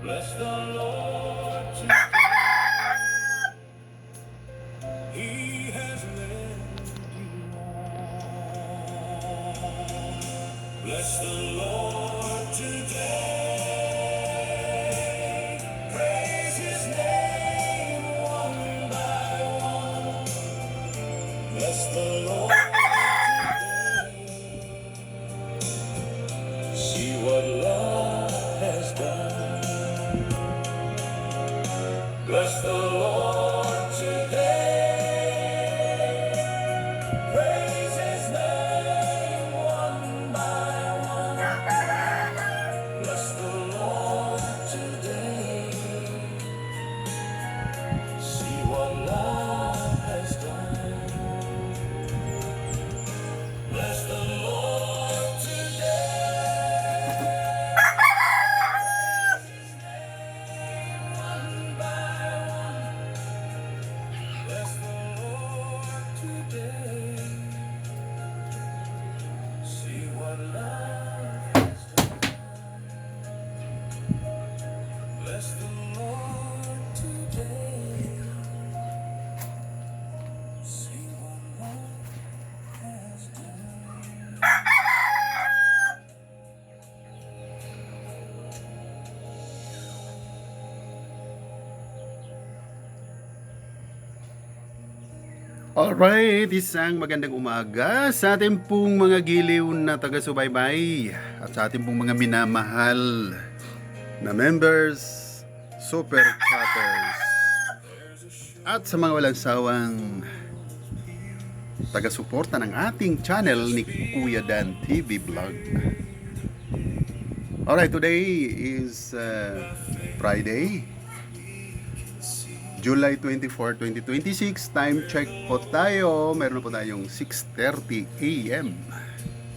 Bless the Lord today. He has led you on. Bless the Lord today. Praise His name one by one. Bless the Lord today. See what love has done. Bless the Lord today. Praise His name one by one. Bless the Lord today. See what love has done. Bless the Lord today. Praise His name one by one. Bless the Lord today. See what love has done. Bless the Lord today. See what love has done. Alright, isang magandang umaga sa ating pong mga giliw na taga-subaybay at sa ating pong mga minamahal na members, super chatters at sa mga walang sawang taga-suporta ng ating channel ni Kuya Dan TV Vlog. Alright, today is Friday, July 24, 2026. Time check po tayo. Meron po tayong 6:30 AM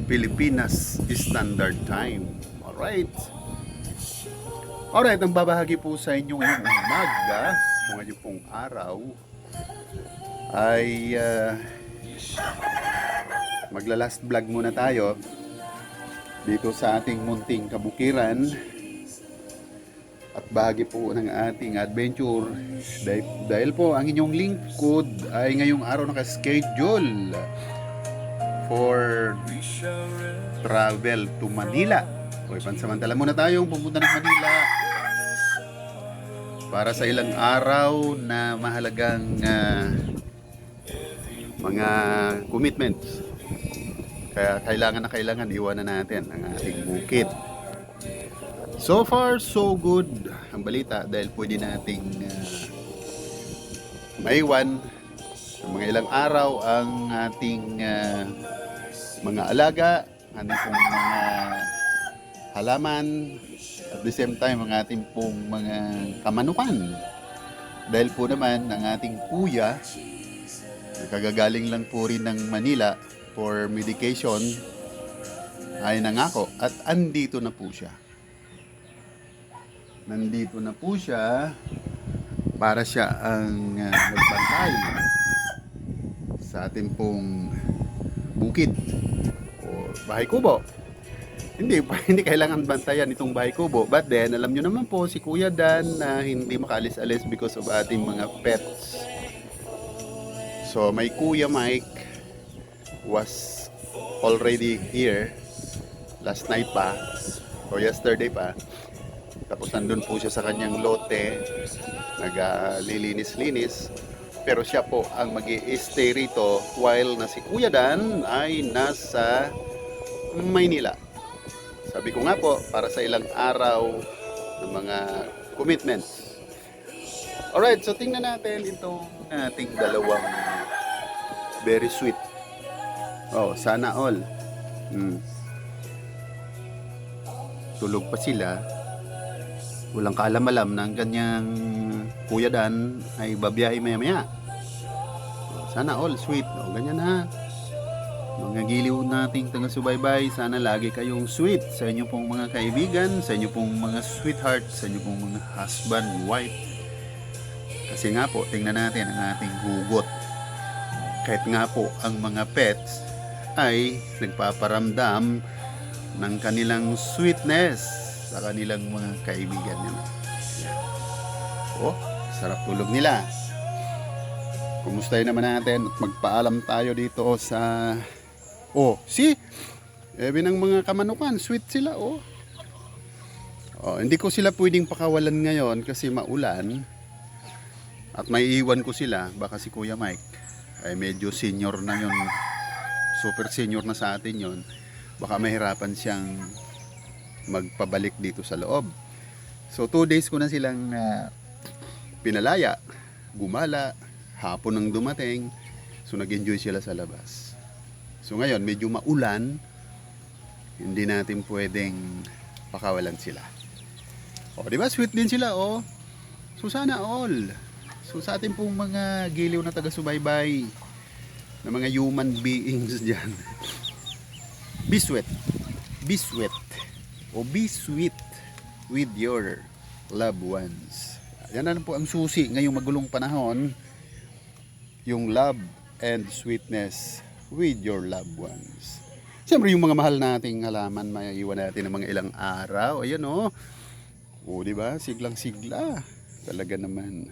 Pilipinas Standard Time. Alright. Alright, ang babahagi po sa inyo ngayong umaga, ngayong pong araw, ay magla-last vlog muna tayo dito sa ating munting kabukiran. At bahagi po ng ating adventure dahil po ang inyong lingkod ay ngayong araw naka-schedule for travel to Manila. Okay, pansamantala muna tayong pumunta ng Manila para sa ilang araw na mahalagang mga commitments. Kaya kailangan iwanan natin ang ating bukid. So far, so good ang balita dahil pwede nating maiwan sa mga ilang araw ang ating mga alaga, ating mga halaman, at the same time ang ating pong mga kamanukan. Dahil po naman ang ating kuya, nakagagaling lang po rin ng Manila for medication, ay nangako at andito na po siya. Nandito na po siya para siya ang magbantay sa ating pong bukid o bahay kubo. Hindi kailangan bantayan itong bahay kubo. But then, alam nyo naman po si Kuya Dan na hindi makaalis-alis because of ating mga pets. So, my Kuya Mike was already here last night pa o yesterday pa. Tapos nandun po siya sa kanyang lote, naglilinis-linis. Pero siya po ang mag-i-stay rito while na si Kuya Dan ay nasa Maynila. Sabi ko nga po, para sa ilang araw ng mga commitments. Alright, so tingnan natin itong ating dalawang very sweet. Oh, sana all. Tulog pa sila. Walang kaalam-alam na ang kanyang Kuya Dan ay babiyahe maya-maya. Sana all sweet. O, ganyan ha. Mga giliw nating taga-subaybay, sana lagi kayong sweet sa inyo pong mga kaibigan, sa inyo pong mga sweetheart, sa inyo pong mga husband, wife. Kasi nga po, tingnan natin ang ating hugot. Kahit nga po ang mga pets ay nagpaparamdam ng kanilang sweetness sa kanilang mga kaibigan nila. Oh, sarap tulog nila. Kumustahin naman natin at magpaalam tayo dito sa... Oh, see? Ebe ng mga kamanukan, sweet sila, oh. Oh, hindi ko sila pwedeng pakawalan ngayon kasi maulan. At may iwan ko sila, baka si Kuya Mike ay medyo senior na yon, super senior na sa atin yon. Baka mahirapan siyang magpabalik dito sa loob. So 2 days ko na silang pinalaya, gumala, hapon nang dumating. So nag-enjoy sila sa labas. So ngayon medyo maulan, hindi natin pwedeng pakawalan sila. O, di ba? Sweet din sila, oh. So, sana all. So, sa ating pong mga giliw na taga-subaybay, na mga human beings dyan, be sweet. Be sweet. O be sweet with your loved ones. Yan na lang po ang susi ngayong magulong panahon. Yung love and sweetness with your loved ones. Siyempre, yung mga mahal nating halaman, maiiwan natin ng mga ilang araw. Ayan, oh. O, di ba? Siglang-sigla. Talaga naman.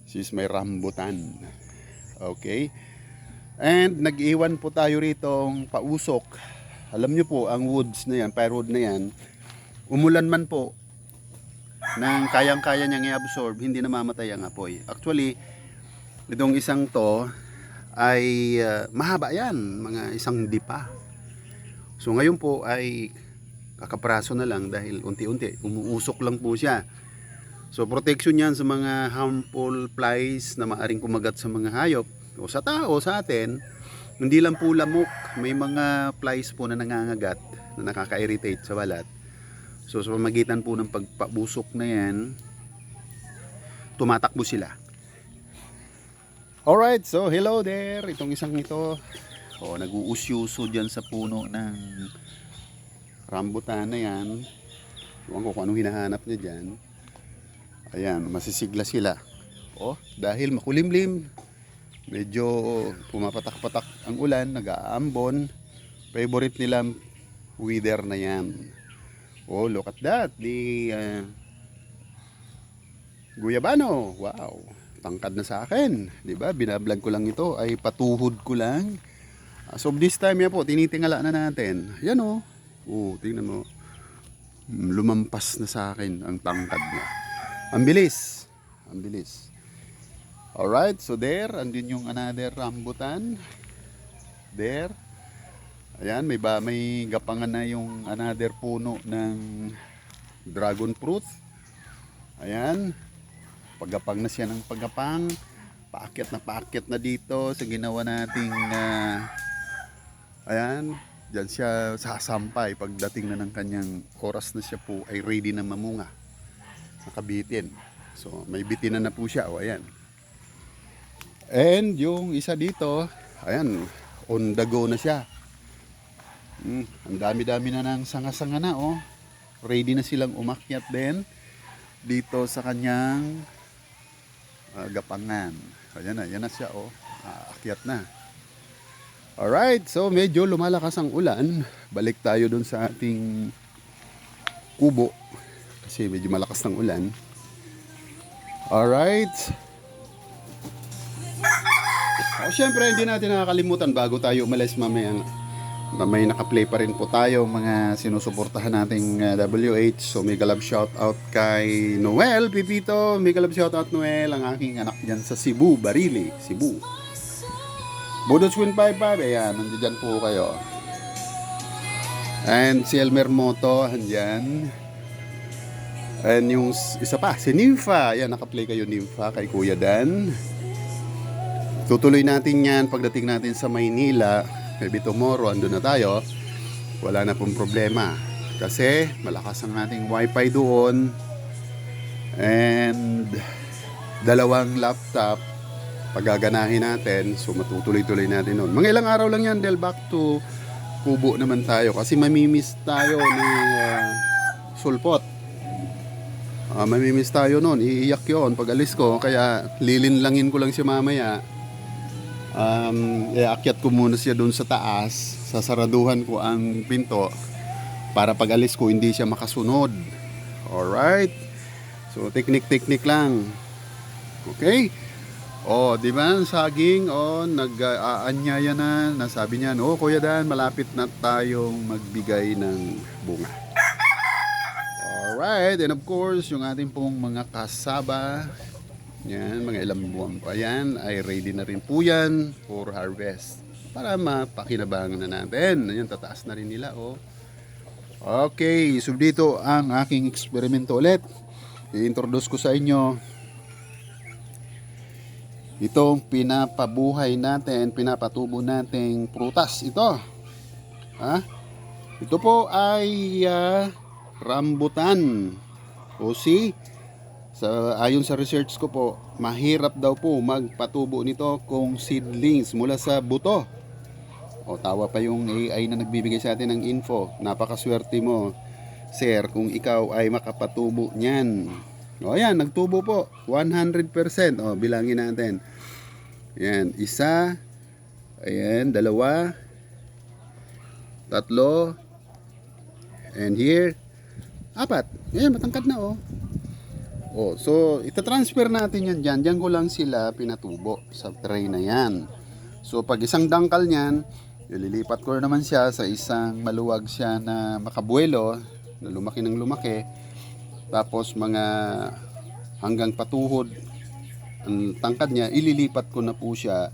She's may rambutan. Okay? And nag-iwan po tayo ritong pausok. Alam nyo po, ang woods na yan, firewood na yan, umulan man po, nang kayang-kaya niyang i-absorb, hindi namamatay ang apoy. Actually, itong isang to, ay mahaba yan, mga isang dipa. So ngayon po ay kakapraso na lang dahil unti-unti umuusok lang po siya. So protection yan sa mga harmful flies na maaring kumagat sa mga hayop o sa tao, sa atin. Hindi lang po lamok, may mga flies po na nangangagat na nakaka-irritate sa balat. So sa pamagitan po ng pagpabusok na yan, tumatakbo sila. Alright, so hello there. Itong isang ito, nag-uusyuso dyan sa puno ng rambutan na yan. Ewan ko kung anong hinahanap niya dyan. Ayan, masisigla sila. Dahil makulimlim, medyo pumapatak-patak ang ulan, nag-aambon. Favorite nilang weather na yan. Look at that. The guyabano. Wow. Tangkad na sa akin. Diba? Binablog ko lang ito. Ay patuhod ko lang. So this time yan po, tinitingala na natin. Yan o. Tingnan mo. Lumampas na sa akin ang tangkad niya. Ang bilis. Ang bilis. Alright, so there. Andun yung another rambutan. There. Ayan, may gapangan na yung another puno ng dragon fruit. Ayan. Pagapang na siya ng pagapang. Paakyat na dito sa ginawa nating ayan. Diyan siya sasampay pagdating na ng kanyang oras na siya po ay ready na mamunga. Nakabitin. So may bitinan na po siya. Ayan. And yung isa dito, ayan, on the go na siya. Ang dami-dami na ng sanga-sanga na. Ready na silang umakyat din dito sa kanyang gapangan. Ayan na siya. Aakyat na. Alright, so medyo lumalakas ang ulan. Balik tayo dun sa ating kubo. Kasi medyo malakas ng ulan. Alright. Siyempre, hindi natin nakakalimutan bago tayo umalis mamaya. May nakaplay pa rin po tayo mga sinusuportahan nating WH. So mega love shout out kay Noel Pipito. Mega love shout out Noel, ang aking anak dyan sa Cebu, Barili, Cebu. Budots Win 55, ayan, nandiyan po kayo. And si Elmer Moto, andyan. And yung isa pa, si Nympha. Ayan, nakaplay kayo Nympha kay Kuya Dan. Tutuloy natin yan pagdating natin sa Maynila. Maybe tomorrow, andun na tayo. Wala na pong problema. Kasi malakas ang ating wifi doon. And 2 laptop pagaganahin natin, so matutuloy-tuloy natin noon. Mga ilang araw lang yan, dahil back to kubo naman tayo. Kasi mamimiss tayo ni Sulpot. Mamimiss tayo noon, iiyak yun pag alis ko. Kaya lilinlangin ko lang siya mamaya. Iakyat ko muna siya doon sa taas. Sasaraduhan ko ang pinto para pag alis ko hindi siya makasunod. Alright. So, teknik-teknik lang. Okay? O, di ba? Saging, nag-aanyaya na. Nasabi niya, Kuya Dan, malapit na tayong magbigay ng bunga. Alright, and of course, yung ating pong mga kasaba, yan, mga ilang buwan pa yan, ay ready na rin po yan for harvest. Para mapakinabangan na natin. Ayan, tataas na rin nila, Okay, so dito ang aking eksperimento ulit. I-introduce ko sa inyo itong pinapabuhay natin, pinapatubo nating prutas. Ito. Ito po ay rambutan. Ayon sa research ko po, mahirap daw po magpatubo nito kung seedlings mula sa buto. Tawa pa yung AI na nagbibigay sa atin ng info. Napakaswerte mo, sir, kung ikaw ay makapatubo niyan. Ayan, nagtubo po. 100%. Bilangin natin. Ayan, isa. Ayan, dalawa. Tatlo. And here, 4. Ayan, matangkad na, so, itatransfer natin yan dyan. Diyan ko lang sila pinatubo sa tray na yan. So, pag isang dangkal niyan, ililipat ko naman siya sa isang maluwag siya na makabuelo, na lumaki ng lumaki. Tapos, mga hanggang patuhod, ang tangkad niya, ililipat ko na po siya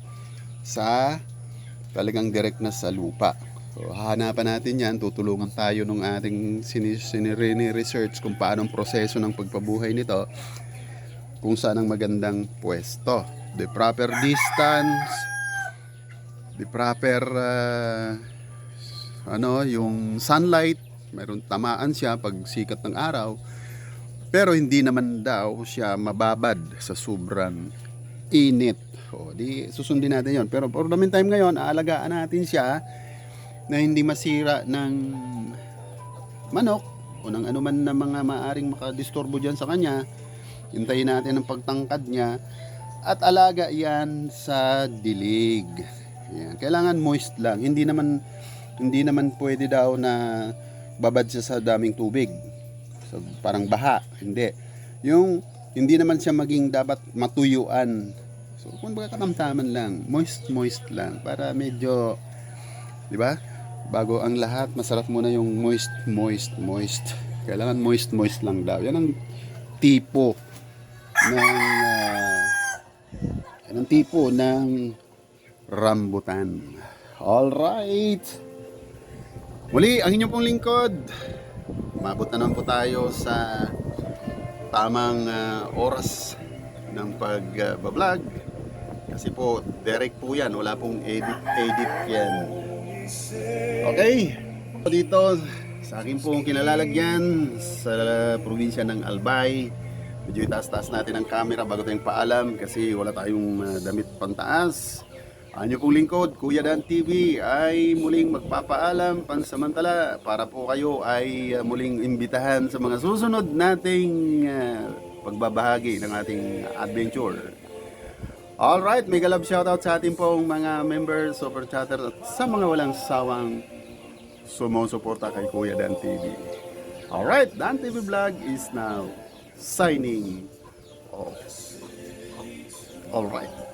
sa talagang direct na sa lupa. So, hahanapan natin yan, tutulungan tayo ng ating research kung paano ang proseso ng pagpabuhay nito, kung saan ang magandang pwesto, the proper distance, the proper yung sunlight, mayroon tamaan siya pag sikat ng araw, pero hindi naman daw siya mababad sa sobrang init. Di susundin natin yon. Pero for the meantime ngayon, aalagaan natin siya na hindi masira ng manok o ng anuman na mga maaring makadisturbo dyan sa kanya. Hintayin natin ang pagtangkad niya at alaga yan sa dilig. Yan. Kailangan moist lang. Hindi naman pwede daw na babad siya sa daming tubig. So, parang baha. Hindi. Hindi naman siya maging dapat matuyuan. So, kung baga katamtaman lang, moist lang para medyo, di ba? Bago ang lahat, masarap muna yung moist. Kailangan moist lang daw. Yan ang tipo ng rambutan. Alright. Muli, ang inyong pong lingkod. Umabot na naman po tayo sa tamang oras ng pag-vlog. Kasi po, direct po yan. Wala pong edit yan. Okay, dito sa akin pong kinalalagyan sa probinsya ng Albay, medyo itaas-taas natin ang camera bago tayong paalam kasi wala tayong damit pantaas. Ang inyong pong lingkod, Kuya Dan TV, ay muling magpapaalam pansamantala para po kayo ay muling imbitahan sa mga susunod nating pagbabahagi ng ating adventure. Alright, mega love shoutout sa ating pong mga members, super chatter at sa mga walang sawang sumusuporta kay Kuya Dan TV. Alright, Dan TV Vlog is now signing off. Alright.